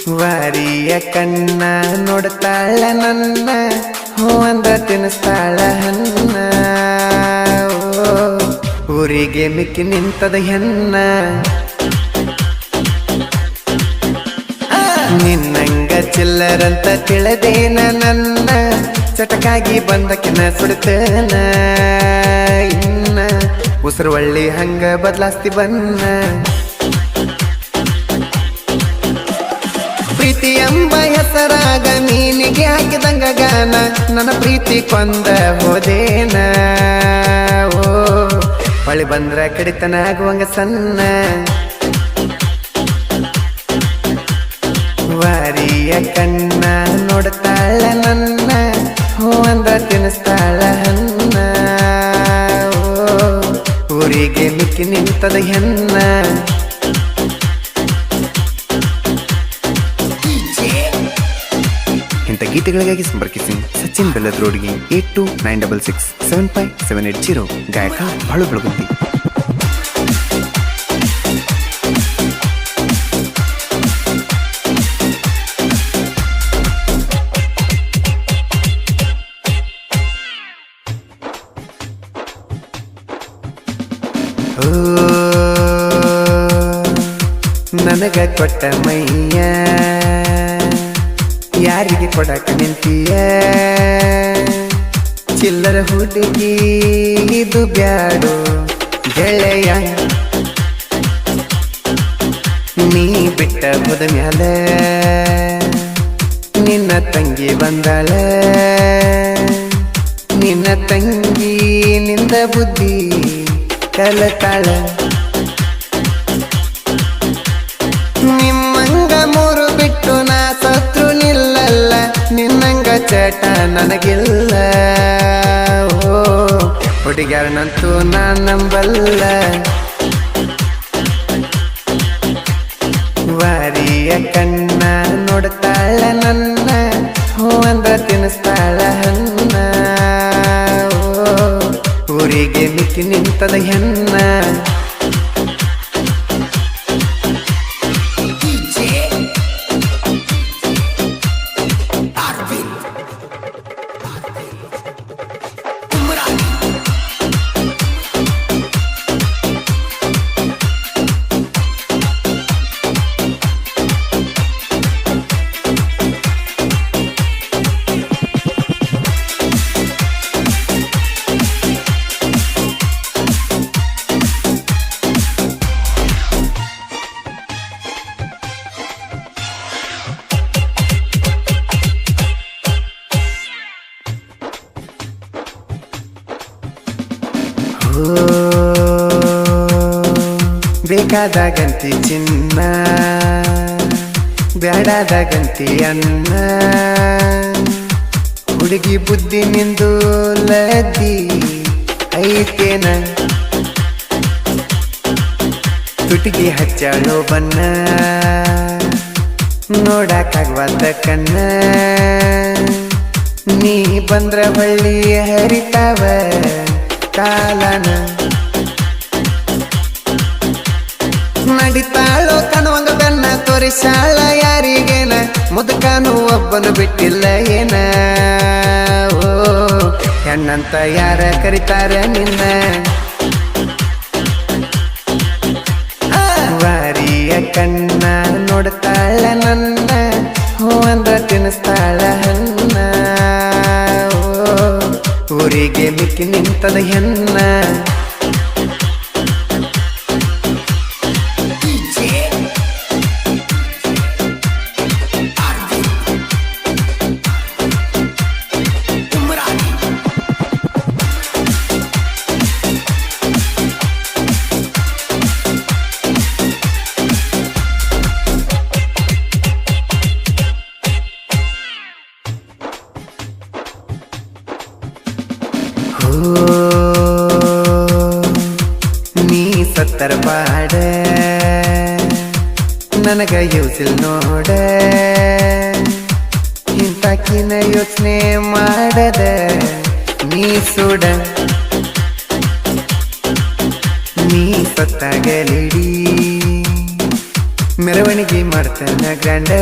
ವಾರಿಯ ಕಣ್ಣ ನೋಡ್ತಾಳ ನನ್ನ, ಹೂ ಅಂದ ತಿನ್ನಿಸ್ತಾಳ ಹನ್ನ. ಊರಿಗೆ ಮಿಕ್ಕಿ ನಿಂತದ ಹೆನ್ನ, ನಿನ್ನಂಗ ಚಿಲ್ಲರಂತ ತಿಳಿದೇನ ನನ್ನ, ಚಟಕಾಗಿ ಬಂದಕಿನ ಸುಡ್ತೇನ ಇನ್ನ. ಉಸಿರು ಒಳ್ಳಿ ಹಂಗ ಬದಲಾಸ್ತಿ ಬನ್ನ, ಪ್ರೀತಿ ಎಂಬ ಹೆಸರಾಗ ನೀನಿಗೆ ಹಾಕಿದಂಗ ಗಾನ, ನನ್ನ ಪ್ರೀತಿ ಕೊಂದ ಹೋದೇನ. ಓ ಹೊಳಿ ಬಂದ್ರ ಕಡಿತನ ಆಗುವಂಗ ಸಣ್ಣ, ವಾರಿಯ ಕಣ್ಣ ನೋಡ್ತಾಳ ನನ್ನ, ಹೂ ಅಂದ ತಿನ್ನಿಸ್ತಾಳ ಹನ್ನ. ಊರಿಗೆ ಮಿಕ್ಕಿ ನಿಂತದ ಹೆನ್ನ. ಇಂಥ ಗೀತೆಗಳಿಗಾಗಿ ಸಂಪರ್ಕಿಸಿ ಸಚಿನ್ ಬೆಲ್ಲದ್ ರೋಡ್ಗೆ 8296675780. ಗಾಯಕ ಬಾಳು ಬೆಳಗುಂದಿ. ನನಗ ಕೊಟ್ಟ ಮೈಯ ಯಾರಿಗೆ ಕೊಡಕ ನಿಂತೀಯ, ಚಿಲ್ಲರ ಹುಡುಗಿ ಇದು ಬ್ಯಾಡು ಗೆಳೆಯ. ನೀ ಬಿಟ್ಟ ಹೋದ ಮ್ಯಾಲ ನಿನ್ನ ತಂಗಿ ಬಂದಾಳ, ನಿನ್ನ ತಂಗಿ ನಿಂದ ಬುದ್ಧಿ ಕಲತಾಳ. ನಿಮ್ಮಂಗ ಮೂರು ಬಿಟ್ಟು ನಾ ಸತ್ರು ನಿಲ್ಲಲ್ಲ, ನಿನ್ನಂಗ ಚಟ ನನಗಿಲ್ಲ. ಓ ಹುಡುಗ್ಯಾರನಂತೂ ನಾ ನಂಬಲ್ಲ, ವಾರಿಯ ಕಣ್ಣ ನೋಡ್ತಾಳ ನನ್ನ, ಹೂ ಅಂದ ತಿನ್ನಿಸ್ತಾಳ ಹನ್ನ. ಊರಿಗೆ ಮಿಕ್ಕಿ ನಿಂತದ ಹೆನ್ನ. ಬೇಕಾದಾಗಂತಿ ಚಿನ್ನ, ಬ್ಯಾಡಾದಾಗಂತಿ ಅನ್ನ. ಹುಡುಗಿ ಬುದ್ಧಿ ನಿಂದು ಲದ್ದಿ ಐತೇನ, ತುಟಿಗೆ ಹಚ್ಚಾಳೋ ಬನ್ನ, ನೋಡಕ್ಕಾಗ್ವಾದ ಕಣ್ಣ. ನೀ ಬಂದ್ರ ಬಳ್ಳಿ ಹರಿತಾವ ಕಾಲನ, ನಡಿತಾಳೋ ಕಣವಂಗ ಬೆನ್ನ ತೋರಿಸಾಳ ಯಾರಿಗೇನ, ಮುದುಕನು ಒಬ್ಬನು ಬಿಟ್ಟಿಲ್ಲ ಏನ. ಓ ಹೆಣ್ಣಂತ ಯಾರ ಕರಿತಾರ ನಿನ್ನ, ವಾರಿಯ ಕಣ್ಣ ನೋಡ್ತಾಳ ನನ್ನ, ಹೂ ಅಂದ ತಿನ್ನಿಸ್ತಾಳ ಹನ್ನ. ಊರಿಗೆ ಮಿಕ್ಕಿ ನಿಂತದ ಹೆನ್ನ. ನೀ ಸತ್ತರ ಬಾಡ ನನಗ ಯೂಸಿಲ್ ನೋಡ, ಇಂತಾಕಿನ ಯೋಚನೆ ಮಾಡದ ನೀ ಸುಡ. ನೀ ಸತ್ತಾಗಲಿಡಿ ಮೆರವಣಿಗೆ ಮಾಡ್ತಾನ ಗ್ರ್ಯಾಂಡ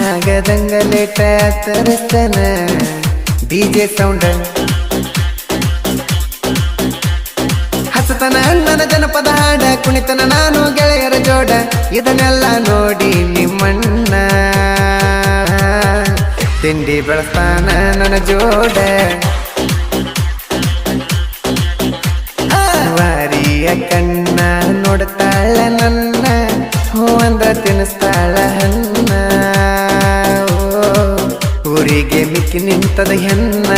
ಆಗದಂಗ ಲೇಟ ತರಿಸ್ತಾನ ಡಿಜೆ ಸೌಂಡ ಹಸತನ ನನ್ನ ಜನಪದ ಹಾಡ ಕುಣಿತನ ನಾನು ಗೆಳೆಯರ ಜೋಡ ಇದನ್ನೆಲ್ಲ ನೋಡಿ ನಿಮ್ಮಣ್ಣ ತಿಂಡಿ ಬೆಳಸ್ತಾನ ನನ್ನ ಜೋಡ ವಾರಿಯ ಕಣ್ಣ ನೋಡ್ತಾಳ ನನ್ನ ಹೂ ಅಂದ ತಿನ್ನಿಸ್ತಾಳ ಹಣ್ಣ ಊರಿಗೆ ಮಿಕ್ಕಿ ನಿಂತದ ಹೆಣ್ಣ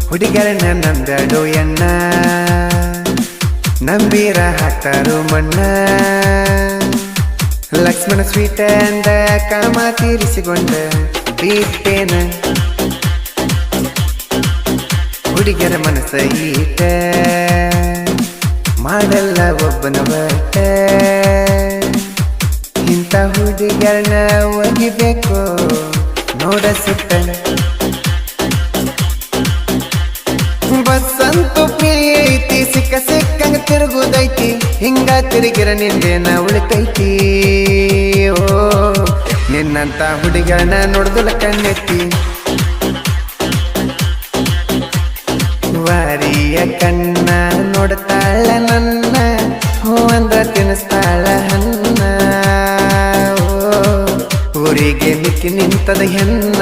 ಹುಡುಗರನ್ನ ನಂದಡು ಎಣ್ಣ ನಂಬೀರ ಹಾಕ್ತಾರು ಮಣ್ಣ ಲಕ್ಷ್ಮಣ ಸ್ವೀಟ ಅಂದ ಕಾಮ ತೀರಿಸಿಕೊಂಡ ಬೀಟೇನ ಹುಡುಗರ ಮನಸ್ಸ ಈಟ ಮಾಡಲ್ಲ ಒಬ್ಬನ ಬಟ್ಟ ಇಂಥ ಹುಡುಗರನ್ನ ಒಗಿಬೇಕು ನೋಡ ಸುತ್ತ ಬಸ್ಸಂತೂ ಫ್ರೀ ಐತಿ ಸಿಕ್ಕ ಸಿಕ್ಕಂಗ ತಿರುಗುದೈತಿ ಹಿಂಗ ತಿರುಗಿರ ನಿಂದೇನ ಉಳಿತೈತಿ ಓ ನಿನ್ನಂತ ಹುಡುಗನ ನೋಡ್ದಲ ಕಣ್ಣೆತ್ತಿ ವಾರಿಯ ಕಣ್ಣ ನೋಡ್ತಾಳ ನನ್ನ ಹೂ ಅಂದ್ರ ತಿನ್ನಿಸ್ತಾಳ ಹಣ್ಣ ಊರಿಗೆ ಮಿಕ್ಕಿ ನಿಂತದ ಹೆಣ್ಣ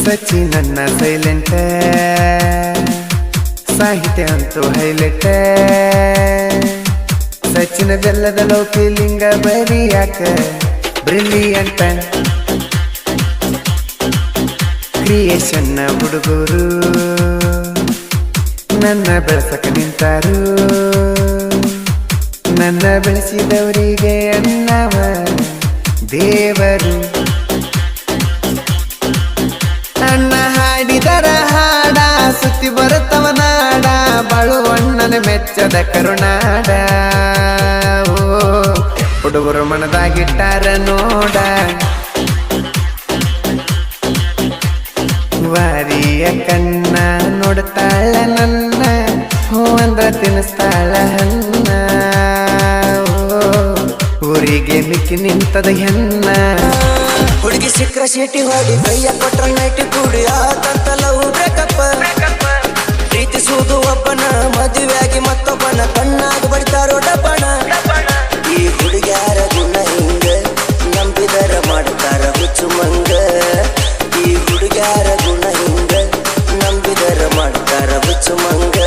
ಸಚಿ ನನ್ನ ಸೈಲೆಂಟ ಸಾಹಿತ್ಯ ಅಂತೂ ಹೈಲೈಟ ಸಚಿನ ಬೆಲ್ಲದ ಲೋಕಿಲಿಂಗ ಬರಿಯಾಕ ಬ್ರಿಲಿಯಂಟ ಕ್ರಿಯೇಷನ್ನ ಹುಡುಗರು ನನ್ನ ಬೆಳಸಕ ನಿಂತಾರು ನನ್ನ ಬೆಳೆಸಿದವರಿಗೆ ಅನ್ನವ ದೇವರು ಅಣ್ಣ ಹಾಡಿದರ ಹಾಡ ಸುತ್ತಿ ಬರುತ್ತವ ನಾಡ ಬಾಳುವಣ್ಣನ ಮೆಚ್ಚದ ಕರುನಾಡ ಓ ಹುಡುಗರು ಮನದಾಗಿಟ್ಟಾರ ನೋಡ ವಾರಿಯ ಕಣ್ಣ ನೋಡ್ತಾಳ ನನ್ನ ಹೂ ಅಂದ್ರ ತಿನ್ನಿಸ್ತಾಳ ಹಣ್ಣ ಊರಿಗೆ ಮಿಕ್ಕಿ ನಿಂತದ ಹೆಣ್ಣ ಹುಡುಗಿ ಸಿಕ್ರ ಸೀಟಿ ಹೊಡಿ ಕೈಯ ಕೊಟ್ರ ನೈಟಿ ಕೂಡಿ ಆತಂತಲವು ಬೇಕಪ್ಪ ಪ್ರೀತಿಸುವುದು ಒಬ್ಬನ ಮದುವೆಯಾಗಿ ಮತ್ತೊಬ್ಬನ ಕಣ್ಣಾಗಿ ಬಡಿತಾರೋ ಡಬ್ಬಣ ಈ ಹುಡುಗ್ಯಾರ ಗುಣ ಹಿಂಗ ನಂಬಿದರ ಮಾಡ್ತಾರ ಹುಚ್ಚು ಮಂಗ ಈ ಹುಡುಗ್ಯಾರ ಗುಣ ಹಿಂಗ ನಂಬಿದರ ಮಾಡ್ತಾರ ಹುಚ್ಚು ಮಂಗ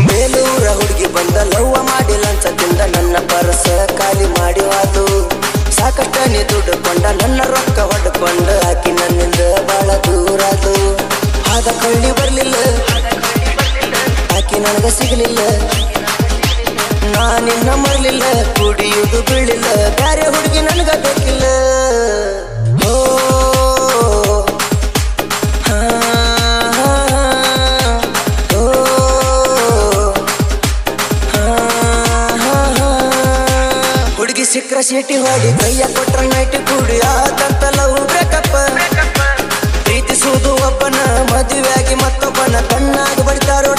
ಬೇಲೂರ ಹುಡುಗಿ ಬಂದ ಲವ್ವ ಮಾಡಿ ಲಂಚದಿಂದ ನನ್ನ ಪರಸ ಖಾಲಿ ಮಾಡಿ ಅದು ಸಾಕಷ್ಟ ನೀ ದುಡ್ಡುಕೊಂಡ ನನ್ನ ರೊಕ್ಕ ಹೊಡ್ಕೊಂಡ ಆಕಿ ನನ್ನಿಂದ ಬಾಳ ದೂರ ಅದು ಆದ ಕಳ್ಳಿ ಬರ್ಲಿಲ್ಲ ಆಕಿ ನನಗ ಸಿಗಲಿಲ್ಲ ನಾನಿನ್ನ ಮರಲಿಲ್ಲ ಕುಡಿಯುವುದು ಬೀಳಿಲ್ಲ ಬ್ಯಾರೆ ಹುಡುಗಿ ನನಗ ಬೇಕಿಲ್ಲ ಸಿಕ್ರ ಸೀಟಿ ಹೊಡಿ ಕೈಯ ಕೊಟ್ರ ನೈಟ್ ಕೂಡಿ ಆದಂತ ಲವ್ ಬ್ರೇಕಪ್ ಪ್ರೀತಿಸುವುದು ಒಬ್ಬನ ಮದುವೆಯಾಗಿ ಮತ್ತೊಬ್ಬನ ಕಣ್ಣಾಗಿ ಬಡಿತಾರೋ